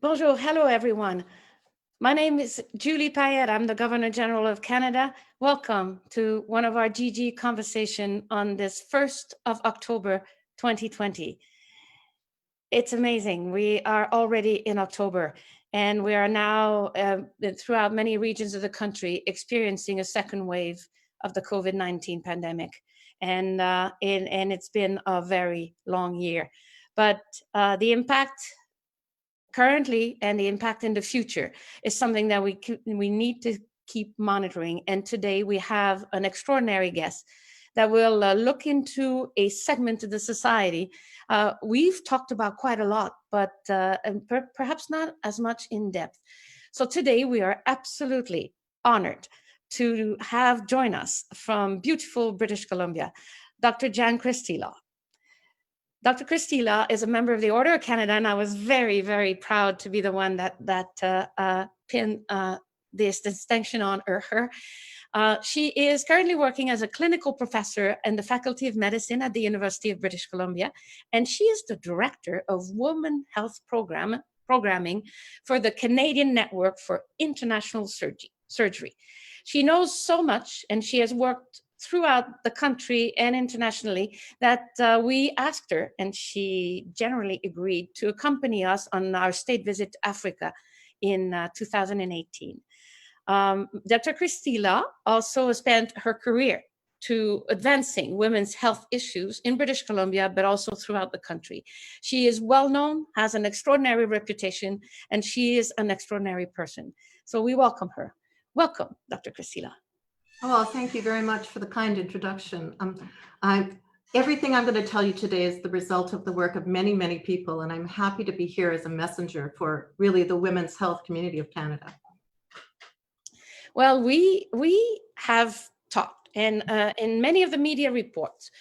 Bonjour, hello everyone. My name is Julie Payette. I'm the Governor General of Canada. Welcome to one of our GG conversation on this 1st of October 2020. It's amazing. We are already in October and we are now throughout many regions of the country experiencing a second wave of the COVID-19 pandemic. And it's been a very long year. But the impact currently and the impact in the future is something that we need to keep monitoring. And today we have an extraordinary guest that will look into a segment of the society we've talked about quite a lot, but perhaps not as much in depth. So today we are absolutely honored to have join us from beautiful British Columbia, Dr. Jan Christila. Dr. Christila is a member of the Order of Canada, and I was very, very proud to be the one that pinned this distinction on her. She is currently working as a clinical professor in the Faculty of Medicine at the University of British Columbia, and she is the director of Women Health Programming for the Canadian Network for International Surgery. She knows so much, and she has worked throughout the country and internationally that we asked her, and she generally agreed to accompany us on our state visit to Africa in 2018. Dr. Christila also spent her career to advancing women's health issues in British Columbia, but also throughout the country. She is well known, has an extraordinary reputation, and she is an extraordinary person. So we welcome her. Welcome, Dr. Christila. Oh, well, thank you very much for the kind introduction. Everything I'm going to tell you today is the result of the work of many, many people, and I'm happy to be here as a messenger for really the women's health community of Canada. Well, we have talked, and in many of the media reports,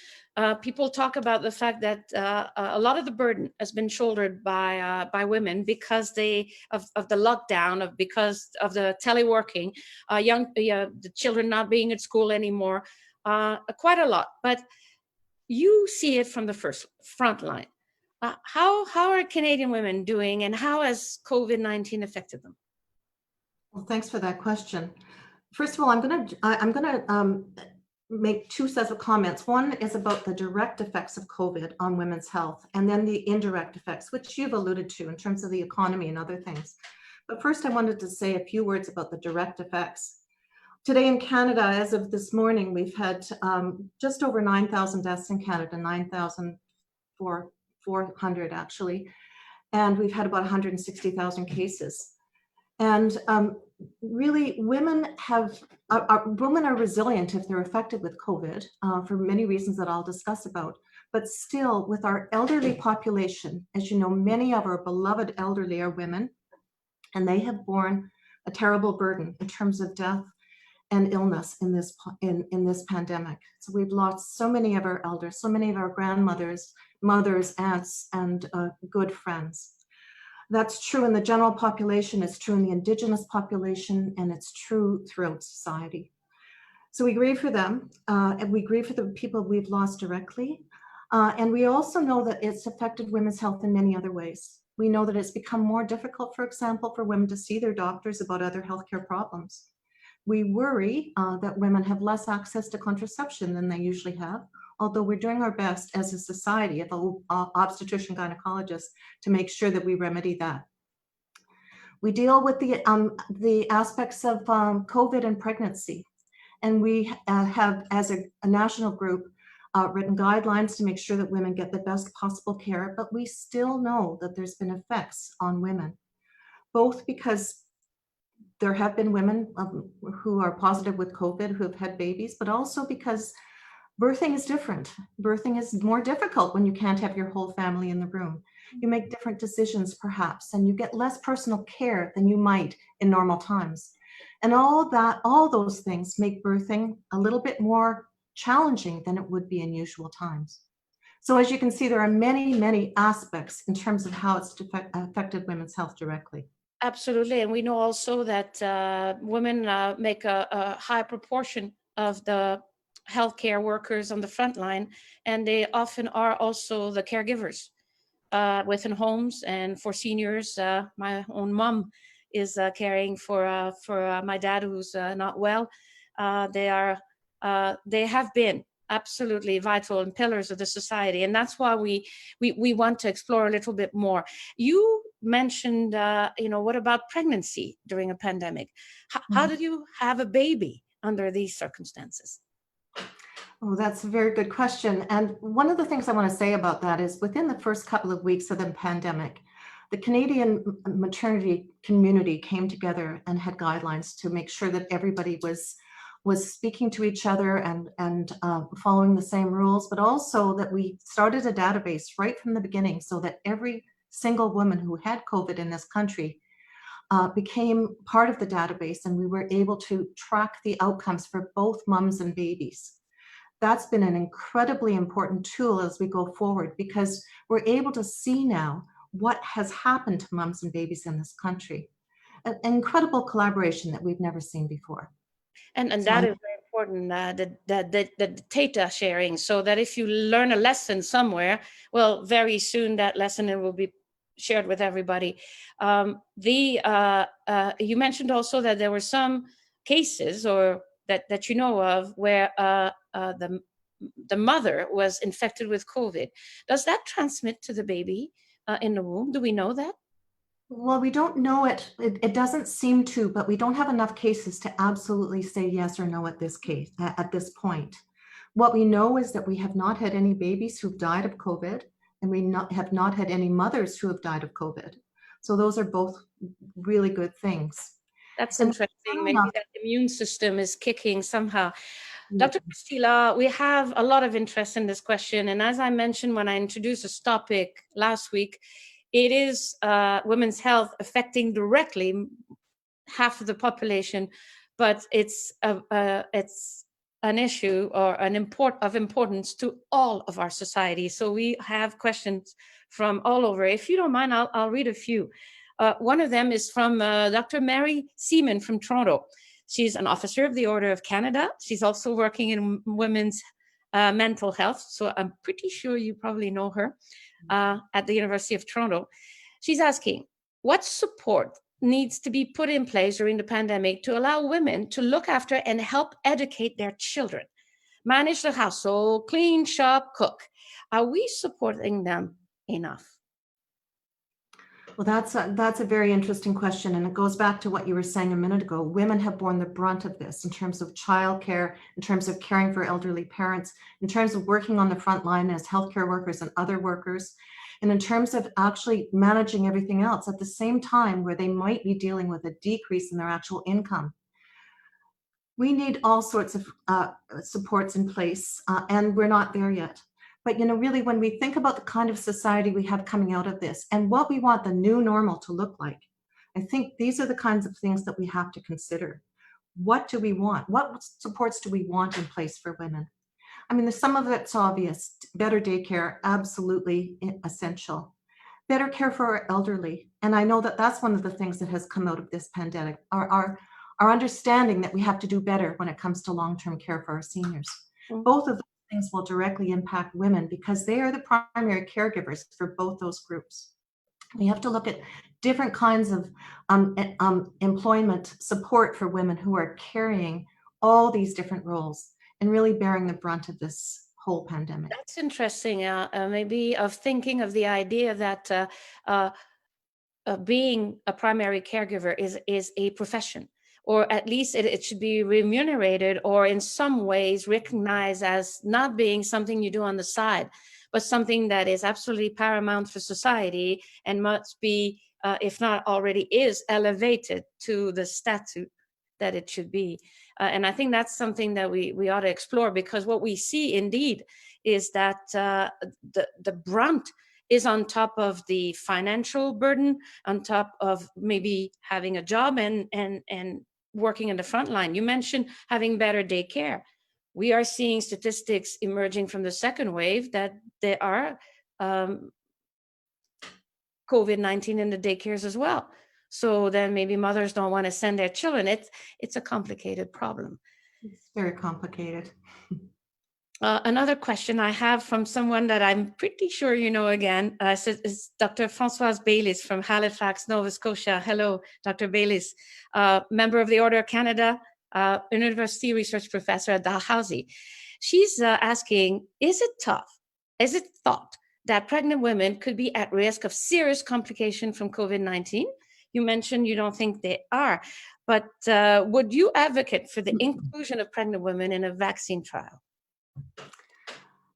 people talk about the fact that a lot of the burden has been shouldered by women because of the lockdown, because of the teleworking, the children not being at school anymore, quite a lot. But you see it from the front line. How are Canadian women doing, and how has COVID-19 affected them? Well, thanks for that question. First of all, I'm gonna make two sets of comments. One is about the direct effects of COVID on women's health, and then the indirect effects, which you've alluded to in terms of the economy and other things. But first, I wanted to say a few words about the direct effects. Today in Canada, as of this morning, we've had just over 9,000 deaths in Canada, 9,400 actually, and we've had about 160,000 cases. And really, women are resilient if they're affected with COVID for many reasons that I'll discuss about. But still, with our elderly population, as you know, many of our beloved elderly are women, and they have borne a terrible burden in terms of death and illness in this pandemic. So we've lost so many of our elders, so many of our grandmothers, mothers, aunts, and good friends. That's true in the general population, it's true in the Indigenous population, and it's true throughout society. So we grieve for them, and we grieve for the people we've lost directly. And we also know that it's affected women's health in many other ways. We know that it's become more difficult, for example, for women to see their doctors about other healthcare problems. We worry that women have less access to contraception than they usually have, although we're doing our best as a society of obstetrician gynecologists to make sure that we remedy that. We deal with the aspects of COVID and pregnancy, and we have, as a national group, written guidelines to make sure that women get the best possible care, but we still know that there's been effects on women, both because there have been women who are positive with COVID who have had babies, but also because birthing is different. Birthing is more difficult when you can't have your whole family in the room. You make different decisions perhaps, and you get less personal care than you might in normal times. And all those things make birthing a little bit more challenging than it would be in usual times. So as you can see, there are many, many aspects in terms of how it's affected women's health directly. Absolutely. And we know also that women make a high proportion of the healthcare workers on the front line, and they often are also the caregivers within homes and for seniors. My own mom is caring for my dad who's not well. They have been absolutely vital and pillars of the society, and that's why we want to explore a little bit more. You mentioned, what about pregnancy during a pandemic? How Mhm. did you have a baby under these circumstances? Oh, that's a very good question. And one of the things I want to say about that is within the first couple of weeks of the pandemic, the Canadian maternity community came together and had guidelines to make sure that everybody was speaking to each other and following the same rules, but also that we started a database right from the beginning so that every single woman who had COVID in this country became part of the database, and we were able to track the outcomes for both mums and babies. That's been an incredibly important tool as we go forward because we're able to see now what has happened to mums and babies in this country. An incredible collaboration that we've never seen before. And So that I'm is very important, the data sharing, so that if you learn a lesson somewhere, well, very soon that lesson it will be shared with everybody. The You mentioned also that there were some cases, or that you know of, where the mother was infected with COVID. Does that transmit to the baby in the womb? Do we know that? Well, we don't know it. It doesn't seem to, but we don't have enough cases to absolutely say yes or no at this case, at this point. What we know is that we have not had any babies who've died of COVID, and have not had any mothers who have died of COVID. So those are both really good things. That's And interesting. funny Maybe enough, that immune system is kicking somehow. Dr. Christila, we have a lot of interest in this question. And as I mentioned when I introduced this topic last week, it is women's health affecting directly half of the population, but it's an issue or of importance to all of our society. So we have questions from all over. If you don't mind, I'll read a few. One of them is from Dr. Mary Seaman from Toronto. She's an officer of the Order of Canada. She's also working in women's mental health. So I'm pretty sure you probably know her at the University of Toronto. She's asking, what support needs to be put in place during the pandemic to allow women to look after and help educate their children, manage the household, clean, shop, cook? Are we supporting them enough? well, that's a very interesting question, and it goes back to what you were saying a minute ago. Women have borne the brunt of this in terms of childcare, in terms of caring for elderly parents, in terms of working on the front line as healthcare workers and other workers, and in terms of actually managing everything else at the same time where they might be dealing with a decrease in their actual income. We need all sorts of supports in place, and we're not there yet. But really, when we think about the kind of society we have coming out of this and what we want the new normal to look like, I think these are the kinds of things that we have to consider. What do we want? What supports do we want in place for women? I mean, some of it's obvious. Better daycare, absolutely essential. Better care for our elderly. And I know that that's one of the things that has come out of this pandemic, our understanding that we have to do better when it comes to long-term care for our seniors. Mm. Both of those things will directly impact women because they are the primary caregivers for both those groups. We have to look at different kinds of employment support for women who are carrying all these different roles and really bearing the brunt of this whole pandemic. That's interesting. Maybe of thinking of the idea that uh, being a primary caregiver is a profession, or at least it should be remunerated or in some ways recognized as not being something you do on the side, but something that is absolutely paramount for society and must be, if not already is, elevated to the statute that it should be. And I think that's something that we ought to explore, because what we see indeed is that the brunt is on top of the financial burden, on top of maybe having a job and working in the front line. You mentioned having better daycare. We are seeing statistics emerging from the second wave that there are um, COVID-19 in the daycares as well. So then maybe mothers don't want to send their children. It's a complicated problem. It's very complicated. Another question I have from someone that I'm pretty sure you know again is Dr. Françoise Baylis from Halifax, Nova Scotia. Hello, Dr. Baylis, member of the Order of Canada, university research professor at Dalhousie. She's asking, is it thought that pregnant women could be at risk of serious complication from COVID-19? You mentioned you don't think they are, but would you advocate for the inclusion of pregnant women in a vaccine trial?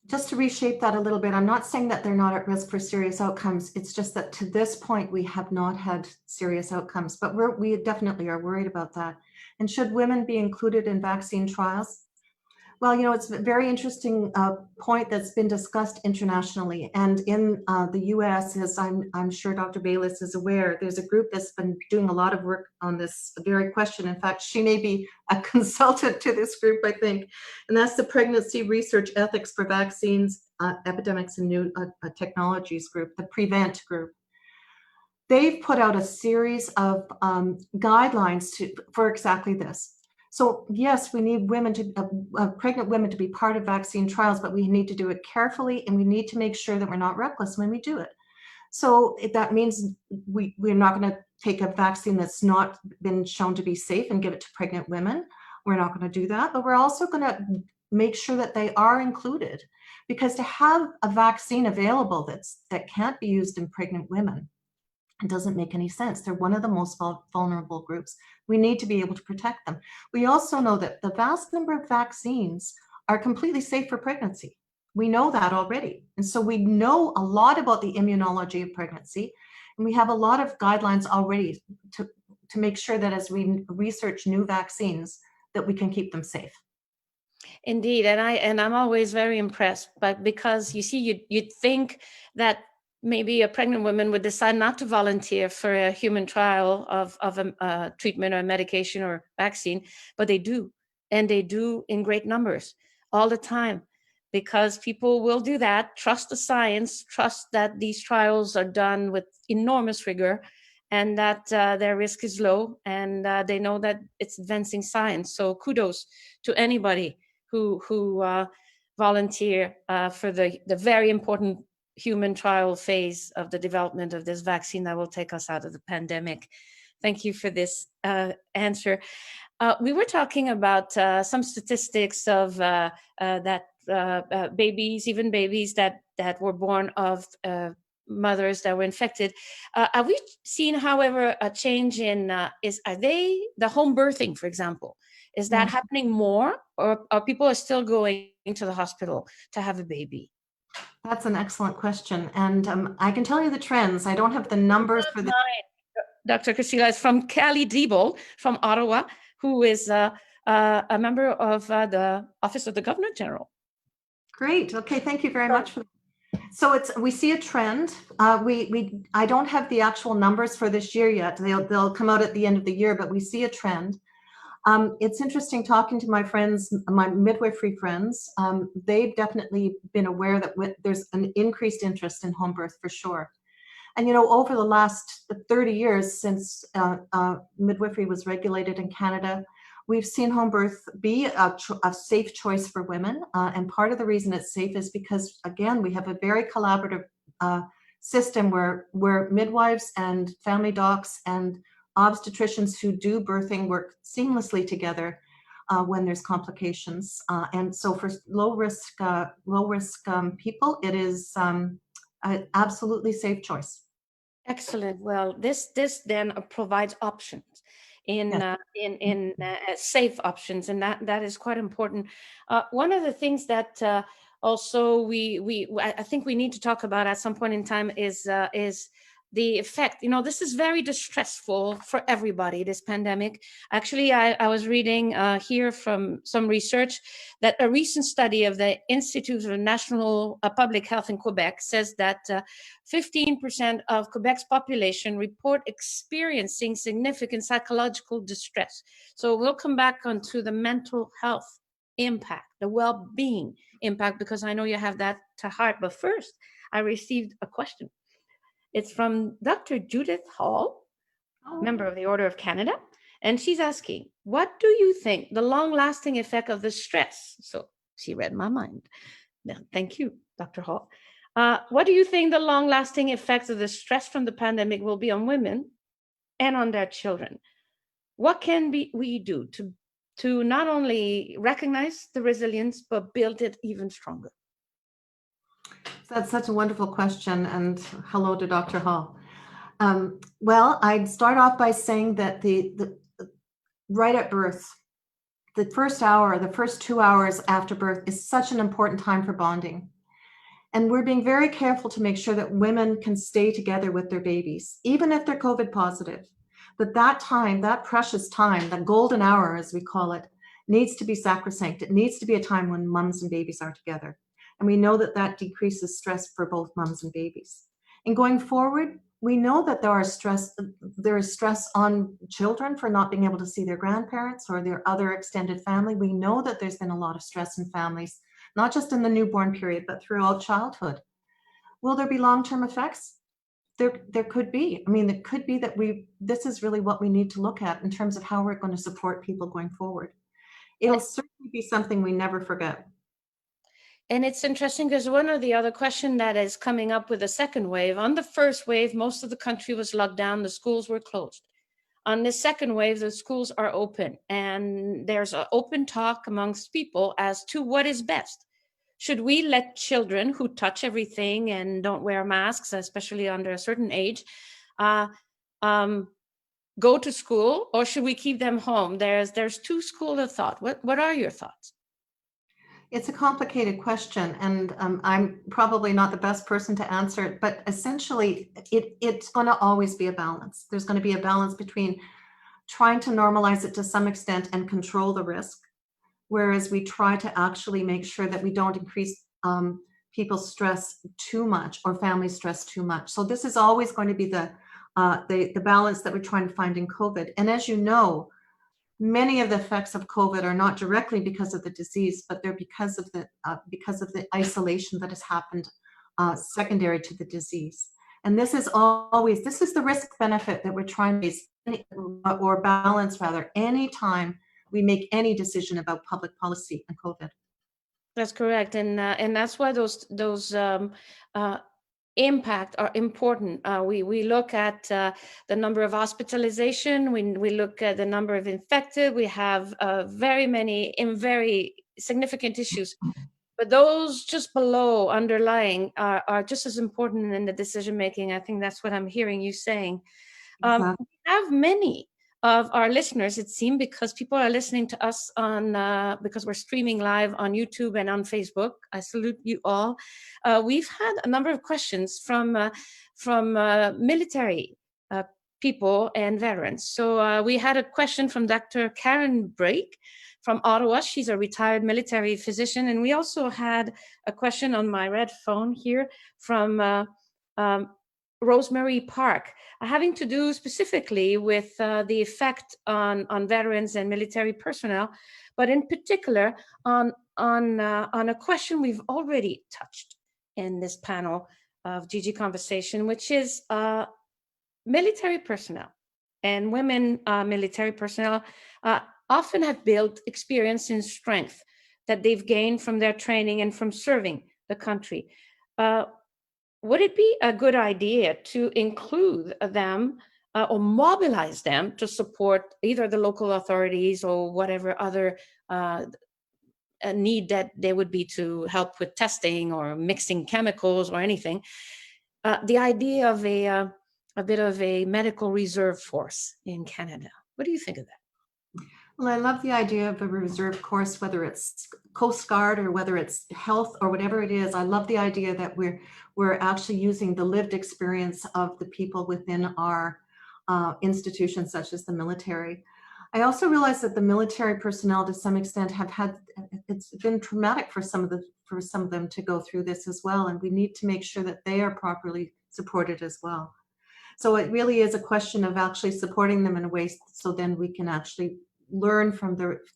Just to reshape that a little bit, I'm not saying that they're not at risk for serious outcomes. It's just that to this point, we have not had serious outcomes, but we definitely are worried about that. And should women be included in vaccine trials? Well, it's a very interesting point that's been discussed internationally. And in the US, as I'm sure Dr. Baylis is aware, there's a group that's been doing a lot of work on this very question. In fact, she may be a consultant to this group, I think. And that's the Pregnancy Research Ethics for Vaccines, Epidemics and New Technologies group, the PREVENT group. They've put out a series of guidelines for exactly this. So yes, we need pregnant women to be part of vaccine trials, but we need to do it carefully, and we need to make sure that we're not reckless when we do it. So that means we're not going to take a vaccine that's not been shown to be safe and give it to pregnant women. We're not going to do that, but we're also going to make sure that they are included, because to have a vaccine available that can't be used in pregnant women, it doesn't make any sense. They're one of the most vulnerable groups. We need to be able to protect them. We also know that the vast number of vaccines are completely safe for pregnancy. We know that already. And so we know a lot about the immunology of pregnancy. And we have a lot of guidelines already to make sure that as we research new vaccines, that we can keep them safe. Indeed, and I'm always very impressed, but because you see, you'd think that maybe a pregnant woman would decide not to volunteer for a human trial of a treatment or medication or vaccine, but they do, and they do in great numbers all the time, because people will do that, trust the science, trust that these trials are done with enormous rigor, and that their risk is low, and they know that it's advancing science. So kudos to anybody who volunteer for the very important human trial phase of the development of this vaccine that will take us out of the pandemic. Thank you for this answer. We were talking about some statistics of that babies, even babies that were born of mothers that were infected. Have we seen, however, a change in are they the home birthing, for example? Is that happening more, or are people still going to the hospital to have a baby? That's an excellent question. And I can tell you the trends. I don't have the numbers for the. Dr. Cristina is from Kelly Diebel from Ottawa, who is a member of the Office of the Governor General. Great. Okay. Thank you very much for that. So we see a trend. I don't have the actual numbers for this year yet. They'll come out at the end of the year, but we see a trend. It's interesting talking to my friends, my midwifery friends. They've definitely been aware that there's an increased interest in home birth for sure. And over the last 30 years since midwifery was regulated in Canada, we've seen home birth be a safe choice for women. And part of the reason it's safe is because, again, we have a very collaborative system where midwives and family docs and obstetricians who do birthing work seamlessly together when there's complications. And so for low risk people, it is an absolutely safe choice. Excellent. Well, this then provides options in safe options, and that is quite important. One of the things that also I think we need to talk about at some point in time is the effect. This is very distressful for everybody, this pandemic. Actually, I was reading here from some research that a recent study of the Institute of National Public Health in Quebec says that 15% of Quebec's population report experiencing significant psychological distress. So we'll come back onto the mental health impact, the well-being impact, because I know you have that to heart. But first, I received a question. It's from Dr. Judith Hall, member of the Order of Canada. And she's asking, what do you think the long-lasting effect of the stress, so She read my mind. Yeah, thank you, Dr. Hall. What do you think the long-lasting effects of the stress from the pandemic will be on women and on their children? What can we do to not only recognize the resilience, but build it even stronger? So that's such a wonderful question, and hello to Dr. Hall. Well, I'd start off by saying that the right at birth, the first hour, the first 2 hours after birth is such an important time for bonding. And we're being very careful to make sure that women can stay together with their babies, even if they're COVID positive. But that time, that precious time, that golden hour, as we call it, needs to be sacrosanct. It needs to be a time when mums and babies are together. And we know that that decreases stress for both mums and babies. And going forward, we know that there is stress on children for not being able to see their grandparents or their other extended family. We know that there's been a lot of stress in families, not just in the newborn period, but throughout childhood. Will there be long-term effects? There could be. I mean, it could be that this is really what we need to look at in terms of how we're going to support people going forward. It'll certainly be something we never forget. And it's interesting because one of the other question that is coming up with the second wave, on the first wave, most of the country was locked down, the schools were closed. On the second wave, the schools are open, and there's an open talk amongst people as to what is best. Should we let children who touch everything and don't wear masks, especially under a certain age, go to school, or should we keep them home? There's two schools of thought. What are your thoughts? It's a complicated question, and I'm probably not the best person to answer it, but essentially it's going to always be a balance. There's going to be a balance between trying to normalize it to some extent and control the risk, whereas we try to actually make sure that we don't increase people's stress too much or family stress too much. So this is always going to be the balance that we're trying to find in COVID. And as you know, many of the effects of COVID are not directly because of the disease, but they're because of the isolation that has happened secondary to the disease. And this is the risk benefit that we're trying to or balance rather anytime we make any decision about public policy and COVID. That's correct, and that's why those impact are important. We look at the number of hospitalization. We look at the number of infected. We have very significant issues, but those just below underlying are just as important in the decision making. I think that's what I'm hearing you saying. Exactly. We have many of our listeners, it seems, because people are listening to us because we're streaming live on YouTube and on Facebook. I salute you all. We've had a number of questions from military people and veterans. So we had a question from Dr. Karen Brake from Ottawa. She's a retired military physician. And we also had a question on my red phone here from Rosemary Park, having to do specifically with the effect on veterans and military personnel, but in particular on a question we've already touched in this panel of GG Conversation, which is military personnel and women military personnel often have built experience and strength that they've gained from their training and from serving the country. Would it be a good idea to include them or mobilize them to support either the local authorities or whatever other need that there would be to help with testing or mixing chemicals or anything? The idea of a bit of a medical reserve force in Canada. What do you think of that? Well, I love the idea of a reserve course, whether it's Coast Guard or whether it's health or whatever it is. I love the idea that we're actually using the lived experience of the people within our institutions, such as the military. I also realize that the military personnel, to some extent, it's been traumatic for some of them to go through this as well, and we need to make sure that they are properly supported as well. So it really is a question of actually supporting them in a way so then we can actually learn from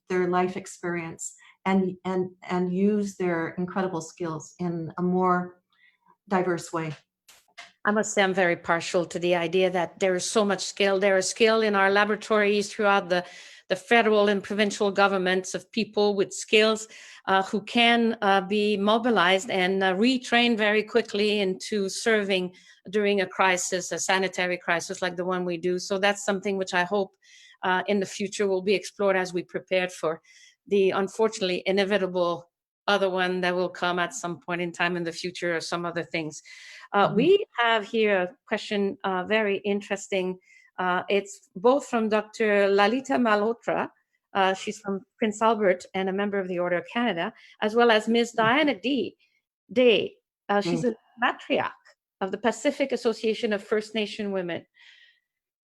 their life experience and use their incredible skills in a more diverse way. I must say I'm very partial to the idea that there is so much skill. There is skill in our laboratories throughout the the federal and provincial governments of people with skills who can be mobilized and retrained very quickly into serving during a crisis, a sanitary crisis like the one we do. So that's something which I hope in the future will be explored as we prepared for the unfortunately inevitable other one that will come at some point in time in the future, or some other things. We have here a question, very interesting. It's both from Dr. Lalita Malhotra. She's from Prince Albert and a member of the Order of Canada, as well as Ms. Diana Day. She's a matriarch of the Pacific Association of First Nation Women.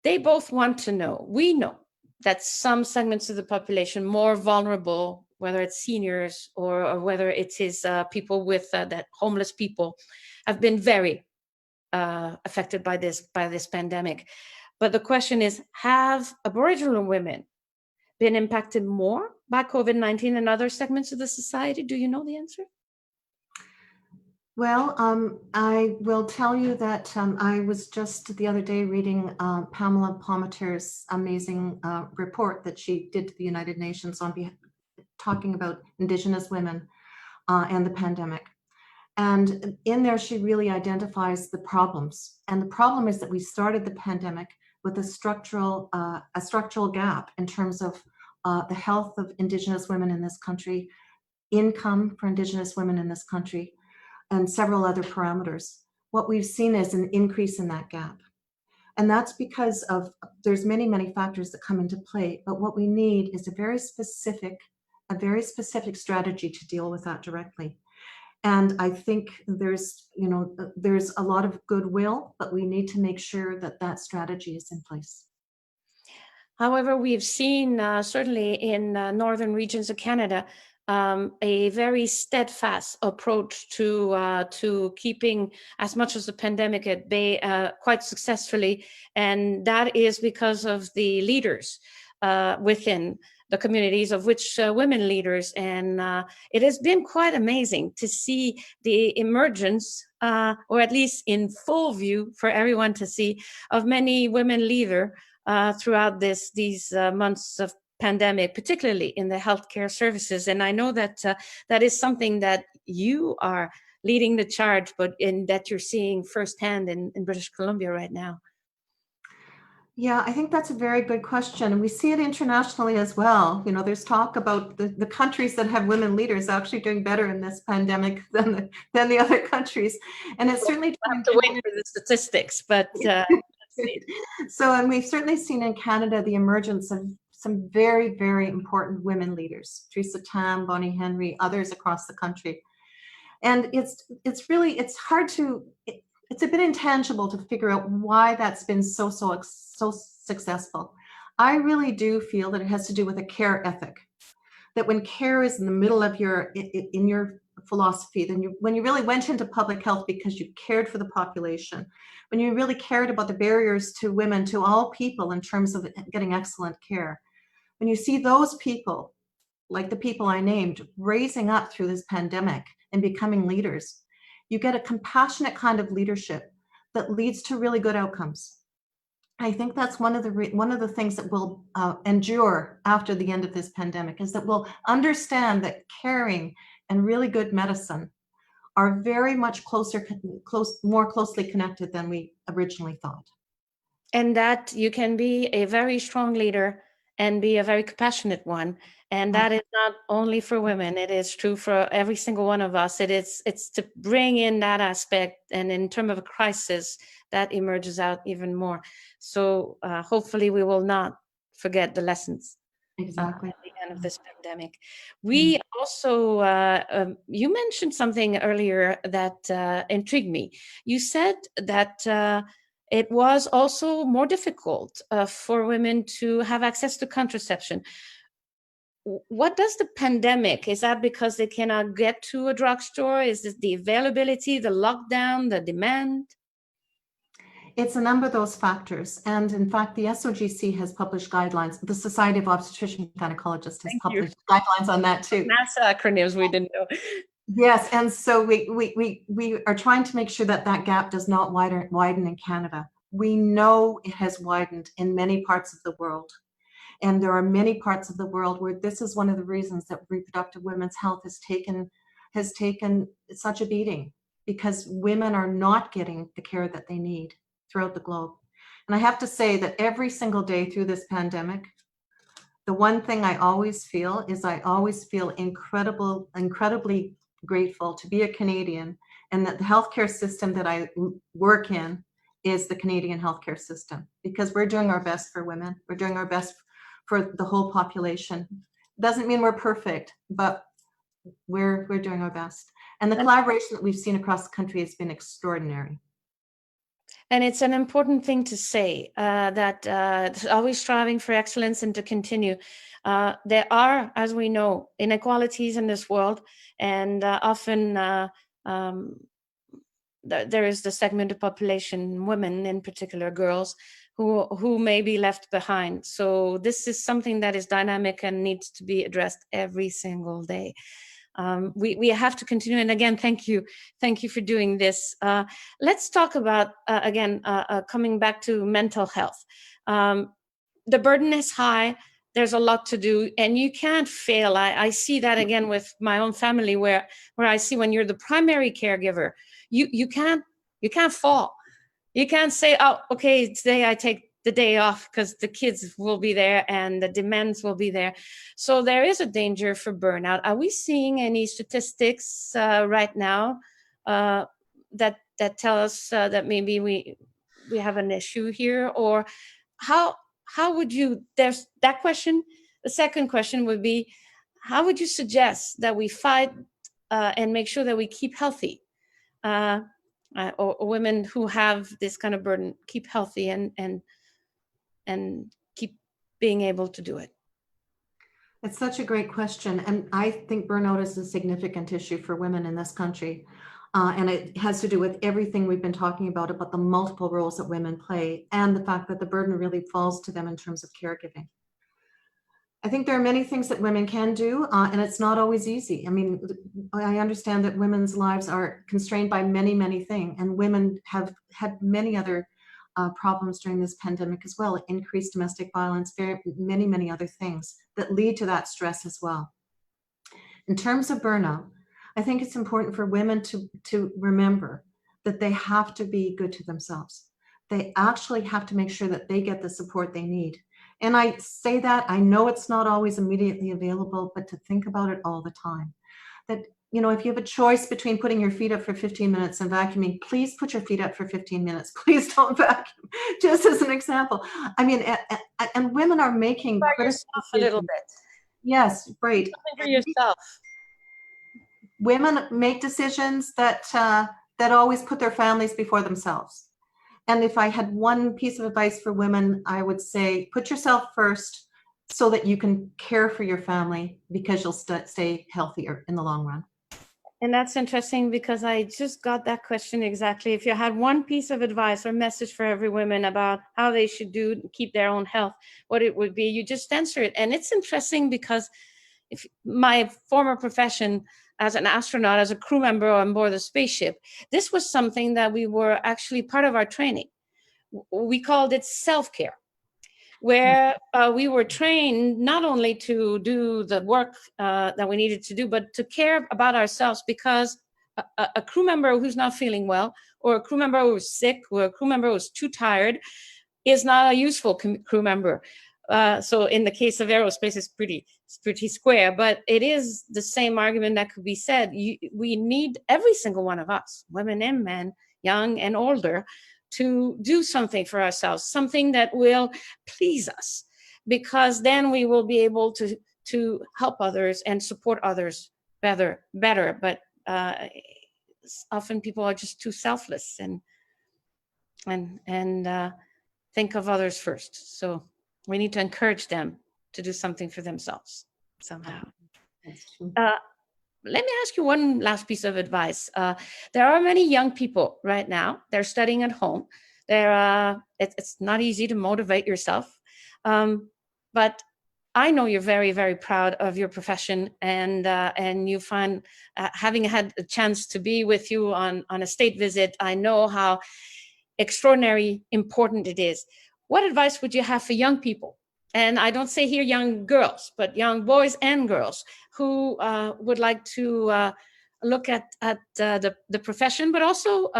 They both want to know, we know that some segments of the population more vulnerable, whether it's seniors or whether it is people with that homeless people, have been very affected by this pandemic. But the question is, have Aboriginal women been impacted more by COVID-19 than other segments of the society? Do you know the answer? Well, I will tell you that I was just the other day reading Pamela Palmateer's amazing report that she did to the United Nations talking about Indigenous women and the pandemic. And in there, she really identifies the problems. And the problem is that we started the pandemic with a structural gap in terms of the health of Indigenous women in this country, income for Indigenous women in this country, and several other parameters. What we've seen is an increase in that gap. And that's because there's many, many factors that come into play, but what we need is a very specific strategy to deal with that directly. And I think there's a lot of goodwill, but we need to make sure that that strategy is in place. However, we've seen certainly in northern regions of Canada, a very steadfast approach to keeping as much as the pandemic at bay quite successfully. And that is because of the leaders within the communities, of which women leaders. And it has been quite amazing to see the emergence, or at least in full view for everyone to see, of many women leaders throughout these months of pandemic, particularly in the healthcare services. And I know that that is something that you are leading the charge, but in that you're seeing firsthand in British Columbia right now. Yeah, I think that's a very good question. And we see it internationally as well. You know, there's talk about the countries that have women leaders actually doing better in this pandemic than the other countries. And it's certainly I have to wait for the statistics, but so, and we've certainly seen in Canada the emergence of some very, very important women leaders, Theresa Tam, Bonnie Henry, others across the country. And it's a bit intangible to figure out why that's been so successful. I really do feel that it has to do with a care ethic, that when care is in the middle of your philosophy, then when you really went into public health because you cared for the population, when you really cared about the barriers to women, to all people in terms of getting excellent care, when you see those people, like the people I named, raising up through this pandemic and becoming leaders, you get a compassionate kind of leadership that leads to really good outcomes. I think that's one of the things that will endure after the end of this pandemic, is that we'll understand that caring and really good medicine are very much more closely connected than we originally thought. And that you can be a very strong leader and be a very compassionate one. And that is not only for women, it is true for every single one of us. It's to bring in that aspect, and in terms of a crisis, that emerges out even more. So hopefully we will not forget the lessons. Exactly. At the end of this pandemic. We also, you mentioned something earlier that intrigued me. You said that it was also more difficult for women to have access to contraception. What does the pandemic, is that because they cannot get to a drugstore? Is it the availability, the lockdown, the demand? It's a number of those factors. And in fact, the SOGC has published guidelines. The Society of Obstetrician Gynecologists has published guidelines on that too. NASA acronyms we didn't know. Yes, and so we are trying to make sure that that gap does not widen in Canada. We know it has widened in many parts of the world. And there are many parts of the world where this is one of the reasons that reproductive women's health has taken such a beating, because women are not getting the care that they need throughout the globe. And I have to say that every single day through this pandemic, the one thing I always feel is I always feel incredibly grateful to be a Canadian, and that the healthcare system that I work in is the Canadian healthcare system, because we're doing our best for women. We're doing our best for the whole population. Doesn't mean we're perfect, but we're doing our best. And the collaboration that we've seen across the country has been extraordinary. And it's an important thing to say, that always striving for excellence and to continue. There are, as we know, inequalities in this world, and often there is the segment of population, women in particular, girls, who may be left behind. So this is something that is dynamic and needs to be addressed every single day. We have to continue. And again, thank you for doing this. Let's talk about, again, coming back to mental health. The burden is high. There's a lot to do, and you can't fail. I see that again with my own family, where I see when you're the primary caregiver, you can't fall. You can't say, oh, okay, today I take the day off because the kids will be there and the demands will be there. So there is a danger for burnout. Are we seeing any statistics right now that tell us that maybe we have an issue here? Or how would you, there's that question. The second question would be, how would you suggest that we fight and make sure that we keep healthy? Or women who have this kind of burden keep healthy and keep being able to do it? It's such a great question. And I think burnout is a significant issue for women in this country. And it has to do with everything we've been talking about the multiple roles that women play, and the fact that the burden really falls to them in terms of caregiving. I think there are many things that women can do, and it's not always easy. I mean, I understand that women's lives are constrained by many, many things, and women have had many other problems during this pandemic as well, increased domestic violence, many, many other things that lead to that stress as well. In terms of burnout, I think it's important for women to remember that they have to be good to themselves. They actually have to make sure that they get the support they need. And I say that, I know it's not always immediately available, but to think about it all the time. That, you know, if you have a choice between putting your feet up for 15 minutes and vacuuming, please put your feet up for 15 minutes. Please don't vacuum, just as an example. I mean, and women are making for yourself a little bit. Yes, right. Something for yourself. Women make decisions that always put their families before themselves. And if I had one piece of advice for women, I would say, put yourself first so that you can care for your family, because you'll stay healthier in the long run. And that's interesting, because I just got that question exactly. If you had one piece of advice or message for every woman about how they should keep their own health, what it would be, you just answer it. And it's interesting because if my former profession as an astronaut, as a crew member on board the spaceship, this was something that we were actually part of our training. We called it self-care, where we were trained not only to do the work that we needed to do, but to care about ourselves, because a crew member who's not feeling well, or a crew member who's sick, or a crew member who's too tired is not a useful crew member. So in the case of aerospace, it's pretty square, but it is the same argument that could be said. We need every single one of us, women and men, young and older, to do something for ourselves, something that will please us, because then we will be able to help others and support others better. But often people are just too selfless and think of others first. So we need to encourage them to do something for themselves somehow. Let me ask you one last piece of advice. There are many young people right now. They're studying at home. It's not easy to motivate yourself. But I know you're very, very proud of your profession, and you find, having had a chance to be with you on a state visit, I know how extraordinary important it is. What advice would you have for young people and I don't say here young girls, but young boys and girls who would like to look at the profession, but also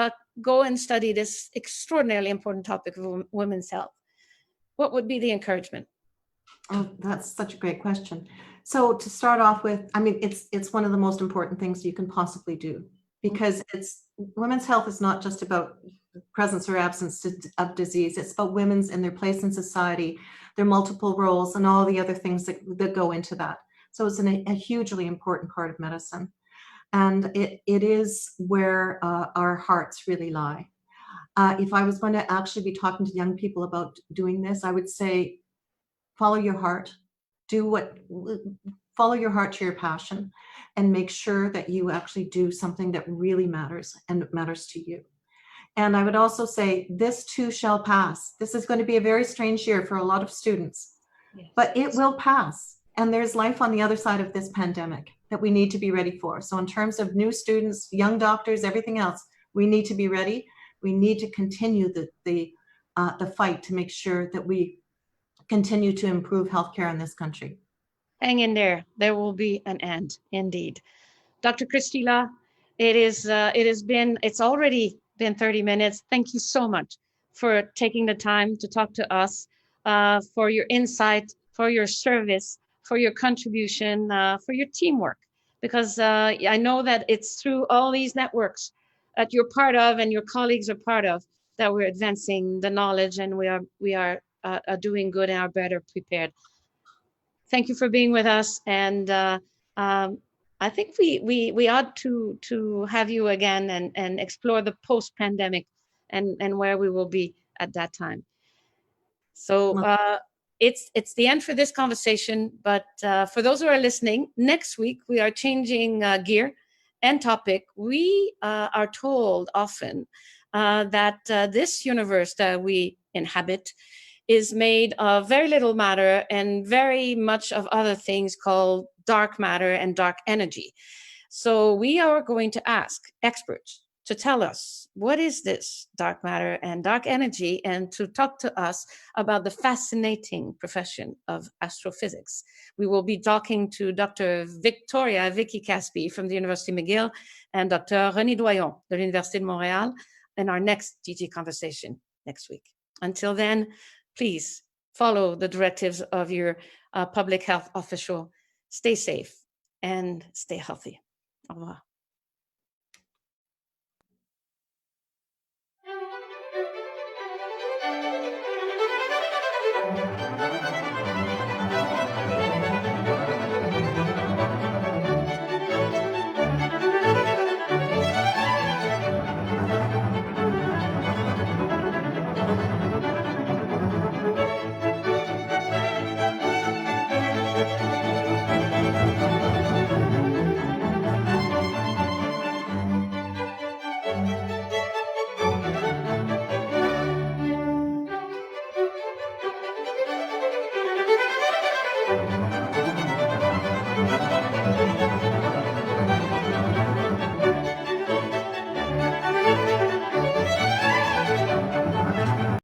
go and study this extraordinarily important topic of women's health, what would be the encouragement? Oh, that's such a great question. So to start off with, I mean, it's one of the most important things you can possibly do, because it's women's health is not just about presence or absence of disease. It's about women's and their place in society, their multiple roles, and all the other things that go into that. So it's a hugely important part of medicine. And it is where our hearts really lie. If I was going to actually be talking to young people about doing this, I would say, follow your heart, follow your heart to your passion, and make sure that you actually do something that really matters and matters to you. And I would also say, this too shall pass. This is going to be a very strange year for a lot of students, but it will pass. And there's life on the other side of this pandemic that we need to be ready for. So in terms of new students, young doctors, everything else, we need to be ready. We need to continue the fight to make sure that we continue to improve healthcare in this country. Hang in there. There will be an end, indeed. Dr. Cristina, it's already been 30 minutes. Thank you so much for taking the time to talk to us, for your insight, for your service, for your contribution, for your teamwork, because I know that it's through all these networks that you're part of and your colleagues are part of that we're advancing the knowledge, and we are doing good and are better prepared. Thank you for being with us, and I think we ought to have you again and explore the post-pandemic and where we will be at that time. So it's the end for this conversation, but for those who are listening, next week we are changing gear and topic. We are told often that this universe that we inhabit is made of very little matter and very much of other things called dark matter and dark energy. So we are going to ask experts to tell us what is this dark matter and dark energy, and to talk to us about the fascinating profession of astrophysics. We will be talking to Dr. Vicky Caspi from the University McGill and Dr. René Doyon de l'Université de Montréal in our next GG conversation next week. Until then, please follow the directives of your public health official. Stay safe and stay healthy. Au revoir.